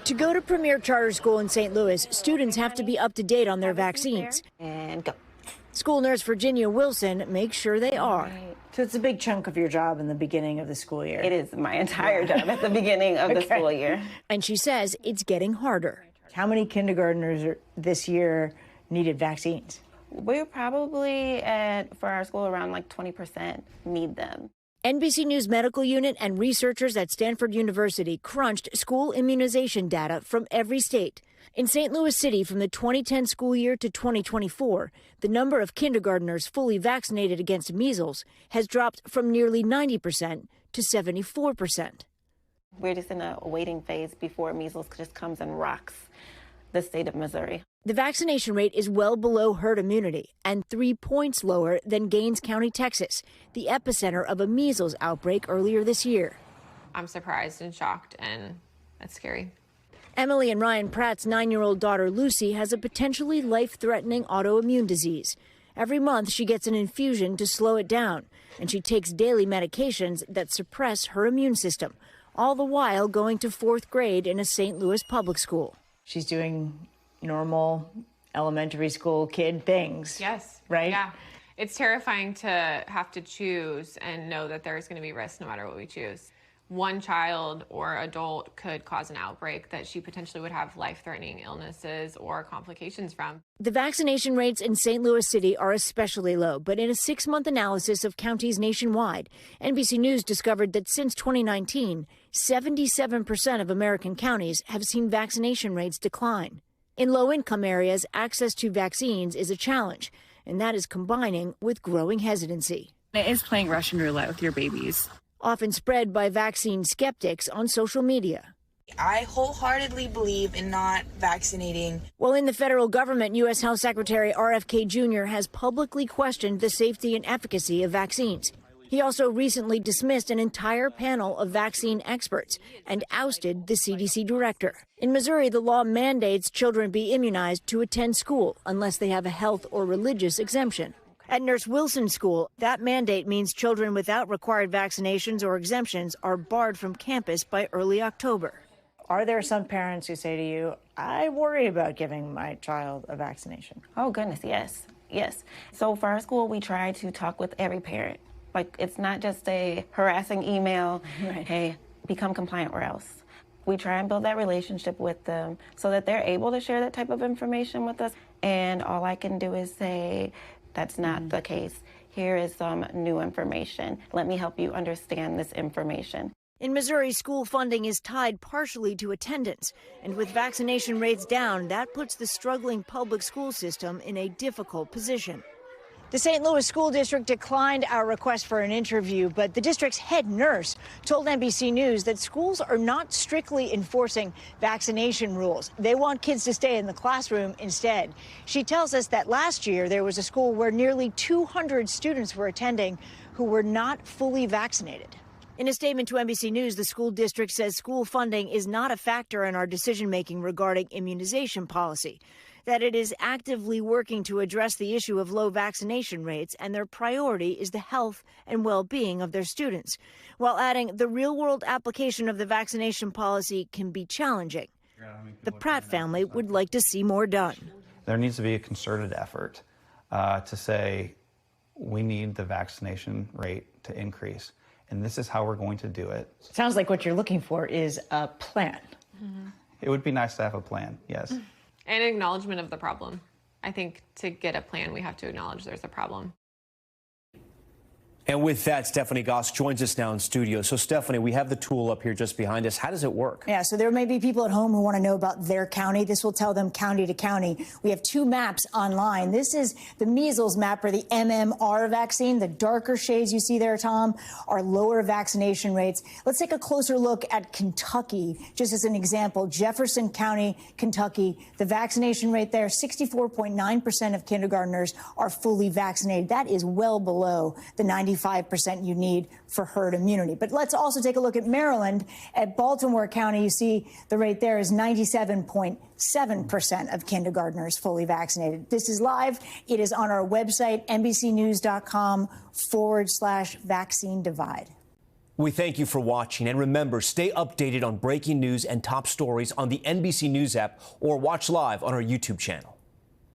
To go to Premier Charter School in St. Louis, students have to be up to date on their vaccines. And go. School nurse Virginia Wilson makes sure they are. So it's a big chunk of your job in the beginning of the school year. It is my entire job at the beginning of the school year. And she says it's getting harder. How many kindergartners this year needed vaccines? We're probably for our school, around like 20% need them. NBC News medical unit and researchers at Stanford University crunched school immunization data from every state. In St. Louis City, from the 2010 school year to 2024, the number of kindergartners fully vaccinated against measles has dropped from nearly 90% to 74%. We're just in a waiting phase before measles just comes and rocks the state of Missouri. The vaccination rate is well below herd immunity and 3 points lower than Gaines County, Texas, the epicenter of a measles outbreak earlier this year. I'm surprised and shocked, and that's scary. Emily and Ryan Pratt's 9-year-old daughter Lucy has a potentially life-threatening autoimmune disease. Every month she gets an infusion to slow it down, and she takes daily medications that suppress her immune system, all the while going to 4th grade in a St. Louis public school. She's doing normal elementary school kid things. Yes. Right? Yeah. It's terrifying to have to choose and know that there's going to be risk no matter what we choose. One child or adult could cause an outbreak that she potentially would have life-threatening illnesses or complications from. The vaccination rates in St. Louis City are especially low, but in a 6-month analysis of counties nationwide, NBC News discovered that since 2019, 77% of American counties have seen vaccination rates decline. In low-income areas, access to vaccines is a challenge, and that is combining with growing hesitancy. It is playing Russian roulette with your babies. Often spread by vaccine skeptics on social media. I wholeheartedly believe in not vaccinating. While in the federal government, U.S. Health Secretary RFK Jr. has publicly questioned the safety and efficacy of vaccines. He also recently dismissed an entire panel of vaccine experts and ousted the CDC director. In Missouri, the law mandates children be immunized to attend school unless they have a health or religious exemption. At Nurse Wilson School, that mandate means children without required vaccinations or exemptions are barred from campus by early October. Are there some parents who say to you, I worry about giving my child a vaccination? Oh, goodness, yes. Yes. So for our school, we try to talk with every parent. Like, it's not just a harassing email, right. Hey, become compliant or else. We try and build that relationship with them so that they're able to share that type of information with us. And all I can do is say, that's not the case. Here is some new information. Let me help you understand this information. In Missouri, school funding is tied partially to attendance. And with vaccination rates down, that puts the struggling public school system in a difficult position. The St. Louis School District declined our request for an interview, but the district's head nurse told NBC News that schools are not strictly enforcing vaccination rules. They want kids to stay in the classroom instead. She tells us that last year there was a school where nearly 200 students were attending who were not fully vaccinated. In a statement to NBC News, the school district says school funding is not a factor in our decision-making regarding immunization policy, that it is actively working to address the issue of low vaccination rates, and their priority is the health and well-being of their students, while adding the real-world application of the vaccination policy can be challenging. The Pratt family would like to see more done. There needs to be a concerted effort to say we need the vaccination rate to increase, and this is how we're going to do it. Sounds like what you're looking for is a plan. Mm-hmm. It would be nice to have a plan, yes. And acknowledgement of the problem. I think to get a plan, we have to acknowledge there's a problem. And with that, Stephanie Gosk joins us now in studio. So, Stephanie, we have the tool up here just behind us. How does it work? Yeah, so there may be people at home who want to know about their county. This will tell them county to county. We have 2 maps online. This is the measles map, or the MMR vaccine. The darker shades you see there, Tom, are lower vaccination rates. Let's take a closer look at Kentucky, just as an example. Jefferson County, Kentucky, the vaccination rate there, 64.9% of kindergartners are fully vaccinated. That is well below the 95% you need for herd immunity. But let's also take a look at Maryland. At Baltimore County, you see the rate there is 97.7% of kindergartners fully vaccinated. This is live. It is on our website, NBCnews.com/vaccine divide. We thank you for watching, and remember, stay updated on breaking news and top stories on the NBC News app or watch live on our YouTube channel.